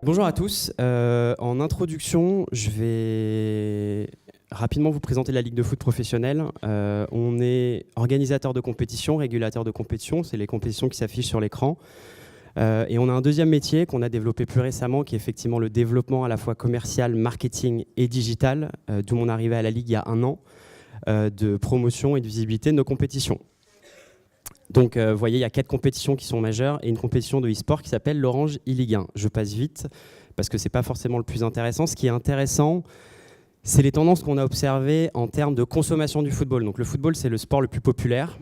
Bonjour à tous. En introduction, je vais rapidement vous présenter la Ligue de foot professionnelle. On est organisateur de compétition, régulateur de compétition, c'est les compétitions qui s'affichent sur l'écran. Et on a un deuxième métier qu'on a développé plus récemment, qui est effectivement le développement à la fois commercial, marketing et digital, d'où mon arrivée à la Ligue il y a 1 an, de promotion et de visibilité de nos compétitions. Donc, vous voyez, il y a 4 compétitions qui sont majeures et une compétition de e-sport qui s'appelle l'Orange e-Ligue 1. Je passe vite parce que ce n'est pas forcément le plus intéressant. Ce qui est intéressant, c'est les tendances qu'on a observées en termes de consommation du football. Donc, le football, c'est le sport le plus populaire.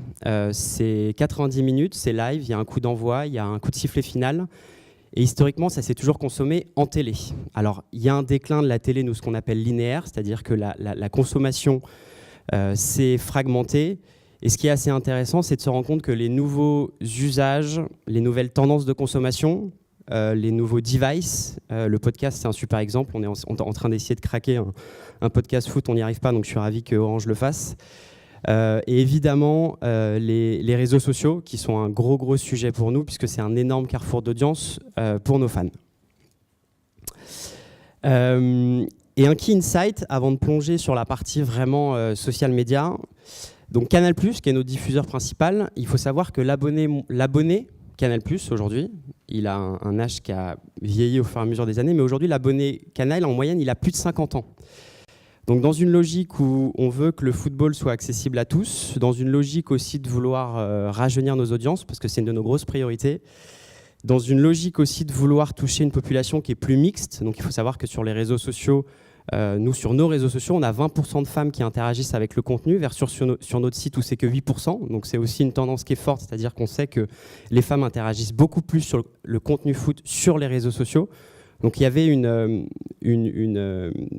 C'est 90 minutes, c'est live, il y a un coup d'envoi, il y a un coup de sifflet final. Et historiquement, ça s'est toujours consommé en télé. Alors, il y a un déclin de la télé, nous, ce qu'on appelle linéaire, c'est-à-dire que la consommation s'est fragmentée. Et ce qui est assez intéressant, c'est de se rendre compte que les nouveaux usages, les nouvelles tendances de consommation, les nouveaux devices, le podcast, c'est un super exemple. On est en train d'essayer de craquer un podcast foot, on n'y arrive pas, donc je suis ravi que Orange le fasse. Et évidemment, les réseaux sociaux, qui sont un gros sujet pour nous, puisque c'est un énorme carrefour d'audience pour nos fans. Et un key insight, avant de plonger sur la partie vraiment social media. Donc Canal+, qui est notre diffuseur principal, il faut savoir que l'abonné Canal+, aujourd'hui, il a un âge qui a vieilli au fur et à mesure des années, mais aujourd'hui, l'abonné Canal, en moyenne, il a plus de 50 ans. Donc dans une logique où on veut que le football soit accessible à tous, dans une logique aussi de vouloir rajeunir nos audiences, parce que c'est une de nos grosses priorités, dans une logique aussi de vouloir toucher une population qui est plus mixte. Donc il faut savoir que sur les réseaux sociaux, nous, sur nos réseaux sociaux, on a 20% de femmes qui interagissent avec le contenu, versus sur notre site où c'est que 8%. Donc c'est aussi une tendance qui est forte, c'est-à-dire qu'on sait que les femmes interagissent beaucoup plus sur le contenu foot sur les réseaux sociaux. Donc il y avait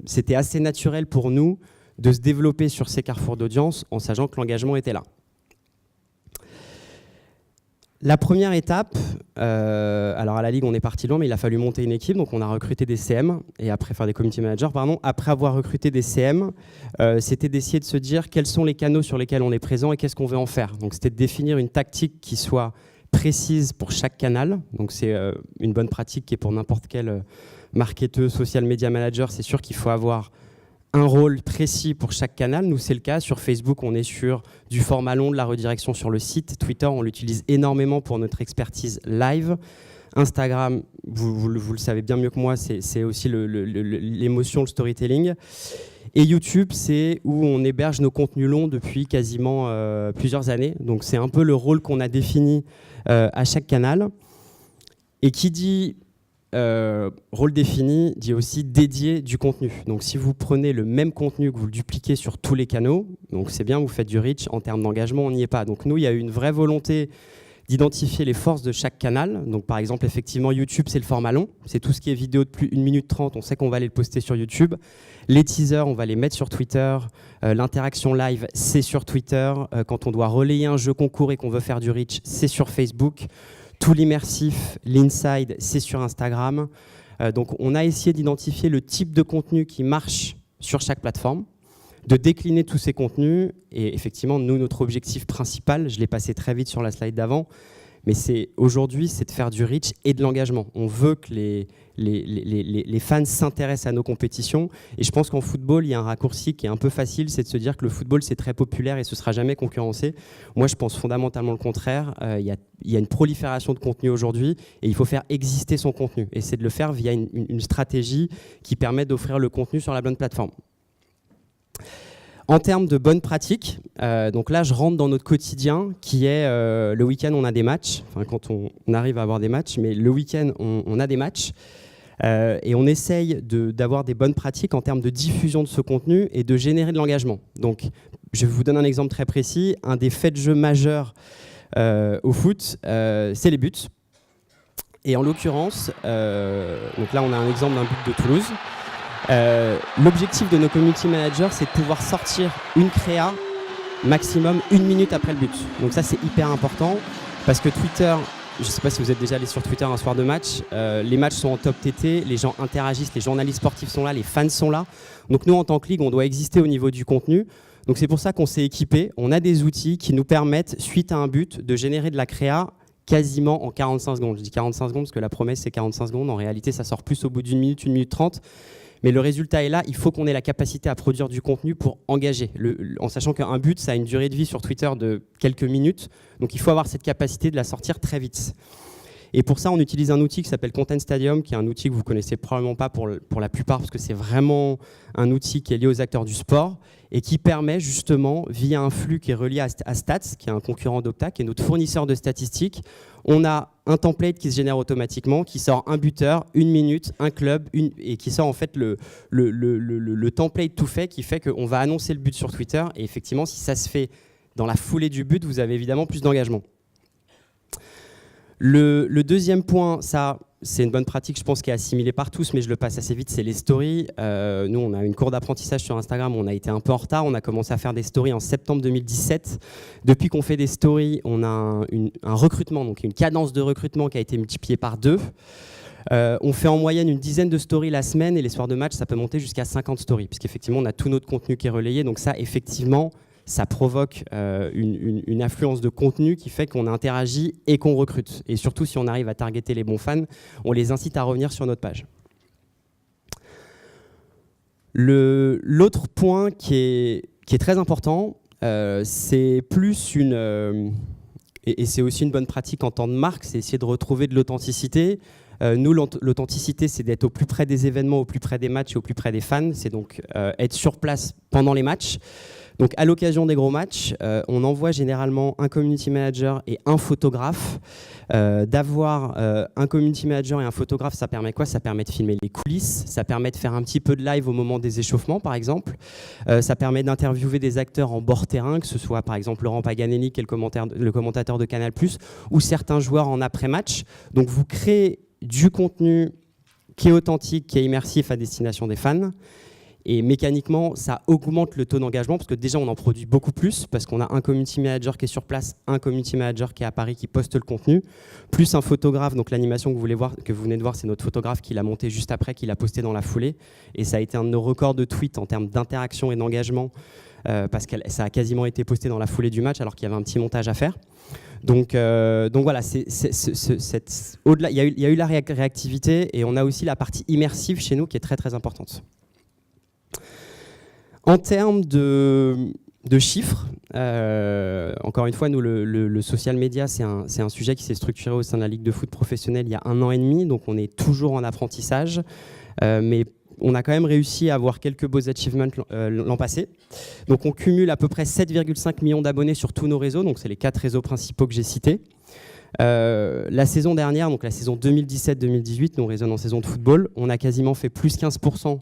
c'était assez naturel pour nous de se développer sur ces carrefours d'audience en sachant que l'engagement était là. La première étape, alors à la Ligue on est parti loin, mais il a fallu monter une équipe, donc on a recruté des CM, et après faire des community managers, pardon. Après avoir recruté des CM, c'était d'essayer de se dire quels sont les canaux sur lesquels on est présent et qu'est-ce qu'on veut en faire. Donc c'était de définir une tactique qui soit précise pour chaque canal, donc c'est une bonne pratique qui est pour n'importe quel marketeur, social media manager, c'est sûr qu'il faut avoir un rôle précis pour chaque canal. Nous, c'est le cas. Sur Facebook, on est sur du format long, de la redirection sur le site. Twitter, on l'utilise énormément pour notre expertise live. Instagram, vous le savez bien mieux que moi, c'est aussi l'émotion, le storytelling. Et YouTube, c'est où on héberge nos contenus longs depuis quasiment plusieurs années. Donc, c'est un peu le rôle qu'on a défini à chaque canal. Et qui dit rôle défini dit aussi dédié du contenu. Donc si vous prenez le même contenu que vous le dupliquez sur tous les canaux, donc c'est bien, vous faites du reach, en termes d'engagement, on n'y est pas. Donc nous, il y a eu une vraie volonté d'identifier les forces de chaque canal. Donc par exemple, effectivement, YouTube, c'est le format long. C'est tout ce qui est vidéo de plus 1 minute 30, on sait qu'on va aller le poster sur YouTube. Les teasers, on va les mettre sur Twitter. L'interaction live, c'est sur Twitter. Quand on doit relayer un jeu concours et qu'on veut faire du reach, c'est sur Facebook. Tout l'immersif, l'inside, c'est sur Instagram. Donc, on a essayé d'identifier le type de contenu qui marche sur chaque plateforme, de décliner tous ces contenus. Et effectivement, nous, notre objectif principal, je l'ai passé très vite sur la slide d'avant, mais aujourd'hui, c'est de faire du reach et de l'engagement. On veut que les fans s'intéressent à nos compétitions. Et je pense qu'en football, il y a un raccourci qui est un peu facile, c'est de se dire que le football, c'est très populaire et ce ne sera jamais concurrencé. Moi, je pense fondamentalement le contraire. Il y a une prolifération de contenu aujourd'hui et il faut faire exister son contenu. Et c'est de le faire via une stratégie qui permet d'offrir le contenu sur la bonne plateforme. En termes de bonnes pratiques, donc là je rentre dans notre quotidien qui est le week-end on a des matchs, enfin quand on arrive à avoir des matchs, mais le week-end on a des matchs et on essaye d'avoir des bonnes pratiques en termes de diffusion de ce contenu et de générer de l'engagement. Donc je vous donne un exemple très précis, un des faits de jeu majeurs au foot, c'est les buts. Et en l'occurrence, donc là on a un exemple d'un but de Toulouse. L'objectif de nos community managers, c'est de pouvoir sortir une créa maximum 1 minute après le but. Donc ça, c'est hyper important parce que Twitter, je ne sais pas si vous êtes déjà allé sur Twitter un soir de match, les matchs sont en top TT, les gens interagissent, les journalistes sportifs sont là, les fans sont là. Donc nous, en tant que ligue, on doit exister au niveau du contenu. Donc c'est pour ça qu'on s'est équipé. On a des outils qui nous permettent, suite à un but, de générer de la créa quasiment en 45 secondes. Je dis 45 secondes parce que la promesse c'est 45 secondes. En réalité, ça sort plus au bout d'une minute 30. Mais le résultat est là. Il faut qu'on ait la capacité à produire du contenu pour engager. En sachant qu'un but, ça a une durée de vie sur Twitter de quelques minutes. Donc il faut avoir cette capacité de la sortir très vite. Et pour ça, on utilise un outil qui s'appelle Content Stadium, qui est un outil que vous ne connaissez probablement pas pour la plupart, parce que c'est vraiment un outil qui est lié aux acteurs du sport et qui permet justement, via un flux qui est relié à Stats, qui est un concurrent d'Opta, qui est notre fournisseur de statistiques, on a un template qui se génère automatiquement, qui sort un buteur, une minute, un club, et qui sort en fait le template tout fait, qui fait qu'on va annoncer le but sur Twitter. Et effectivement, si ça se fait dans la foulée du but, vous avez évidemment plus d'engagement. Le deuxième point, ça, c'est une bonne pratique, je pense, qui est assimilée par tous, mais je le passe assez vite, c'est les stories. Nous, on a une cour d'apprentissage sur Instagram, on a été un peu en retard, on a commencé à faire des stories en septembre 2017. Depuis qu'on fait des stories, on a un recrutement, donc une cadence de recrutement qui a été multipliée par 2. On fait en moyenne une dizaine de stories la semaine, et les soirs de match, ça peut monter jusqu'à 50 stories, puisqu'effectivement, on a tout notre contenu qui est relayé, donc ça, effectivement, ça provoque une affluence de contenu qui fait qu'on interagit et qu'on recrute. Et surtout, si on arrive à targeter les bons fans, on les incite à revenir sur notre page. L'autre point qui est très important, c'est plus et c'est aussi une bonne pratique en tant que marque, c'est essayer de retrouver de l'authenticité. Nous, l'authenticité, c'est d'être au plus près des événements, au plus près des matchs et au plus près des fans. C'est donc être sur place pendant les matchs. Donc, à l'occasion des gros matchs, on envoie généralement un community manager et un photographe. D'avoir un community manager et un photographe, ça permet quoi? Ça permet de filmer les coulisses, ça permet de faire un petit peu de live au moment des échauffements, par exemple. Ça permet d'interviewer des acteurs en bord terrain, que ce soit par exemple Laurent Paganelli, qui est le commentateur de Canal+, ou certains joueurs en après-match. Donc, vous créez du contenu qui est authentique, qui est immersif à destination des fans. Et mécaniquement, ça augmente le taux d'engagement parce que déjà, on en produit beaucoup plus parce qu'on a un community manager qui est sur place, un community manager qui est à Paris qui poste le contenu, plus un photographe. Donc l'animation que vous venez de voir, c'est notre photographe qui l'a monté juste après, qui l'a posté dans la foulée. Et ça a été un de nos records de tweets en termes d'interaction et d'engagement parce que ça a quasiment été posté dans la foulée du match alors qu'il y avait un petit montage à faire. Donc voilà, au-delà, il y a eu la réactivité et on a aussi la partie immersive chez nous qui est très très importante. En termes de chiffres, encore une fois, nous, le social media, c'est un sujet qui s'est structuré au sein de la Ligue de foot professionnelle il y a 1 an et demi, donc on est toujours en apprentissage, mais on a quand même réussi à avoir quelques beaux achievements l'an passé. Donc on cumule à peu près 7,5 millions d'abonnés sur tous nos réseaux, donc c'est les 4 réseaux principaux que j'ai cités. La saison dernière, donc la saison 2017-2018, nous on raisonne en saison de football, on a quasiment fait plus 15%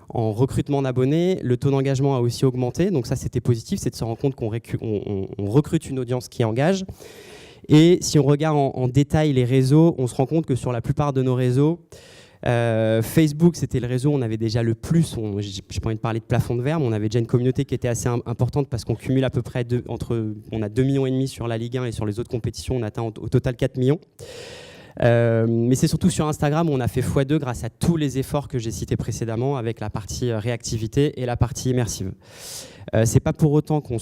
en recrutement d'abonnés. Le taux d'engagement a aussi augmenté, donc ça c'était positif, c'est de se rendre compte qu'on recrute une audience qui engage. Et si on regarde en détail les réseaux, on se rend compte que sur la plupart de nos réseaux, Facebook, c'était le réseau où on avait déjà le plus, j'ai pas envie de parler de plafond de verre, mais on avait déjà une communauté qui était assez importante parce qu'on cumule à peu près on a 2,5 millions sur la Ligue 1 et sur les autres compétitions, on atteint au total 4 millions. Mais c'est surtout sur Instagram où on a fait x2 grâce à tous les efforts que j'ai cités précédemment avec la partie réactivité et la partie immersive. C'est pas pour autant qu'on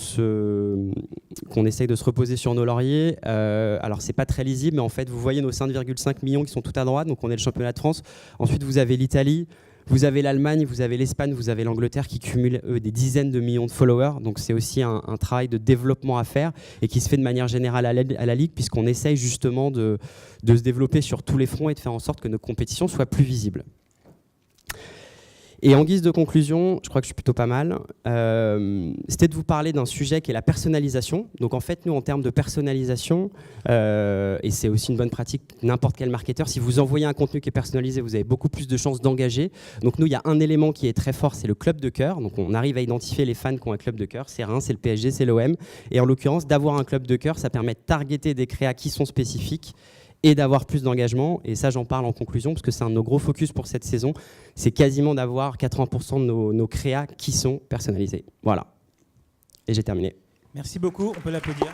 essaye de se reposer sur nos lauriers. Alors c'est pas très lisible, mais en fait vous voyez nos 5,5 millions qui sont tout à droite, donc on est le championnat de France. Ensuite vous avez l'Italie, vous avez l'Allemagne, vous avez l'Espagne, vous avez l'Angleterre qui cumulent des dizaines de millions de followers. Donc c'est aussi un travail de développement à faire et qui se fait de manière générale à la Ligue puisqu'on essaye justement de se développer sur tous les fronts et de faire en sorte que nos compétitions soient plus visibles. Et en guise de conclusion, je crois que je suis plutôt pas mal, c'était de vous parler d'un sujet qui est la personnalisation. Donc en fait, nous, en termes de personnalisation, et c'est aussi une bonne pratique, n'importe quel marketeur, si vous envoyez un contenu qui est personnalisé, vous avez beaucoup plus de chances d'engager. Donc nous, il y a un élément qui est très fort, c'est le club de cœur. Donc on arrive à identifier les fans qui ont un club de cœur. C'est Reims, c'est le PSG, c'est l'OM. Et en l'occurrence, d'avoir un club de cœur, ça permet de targeter des créas qui sont spécifiques et d'avoir plus d'engagement. Et ça, j'en parle en conclusion, parce que c'est un de nos gros focus pour cette saison. C'est quasiment d'avoir 80% de nos créas qui sont personnalisés. Voilà. Et j'ai terminé. Merci beaucoup, on peut l'applaudir.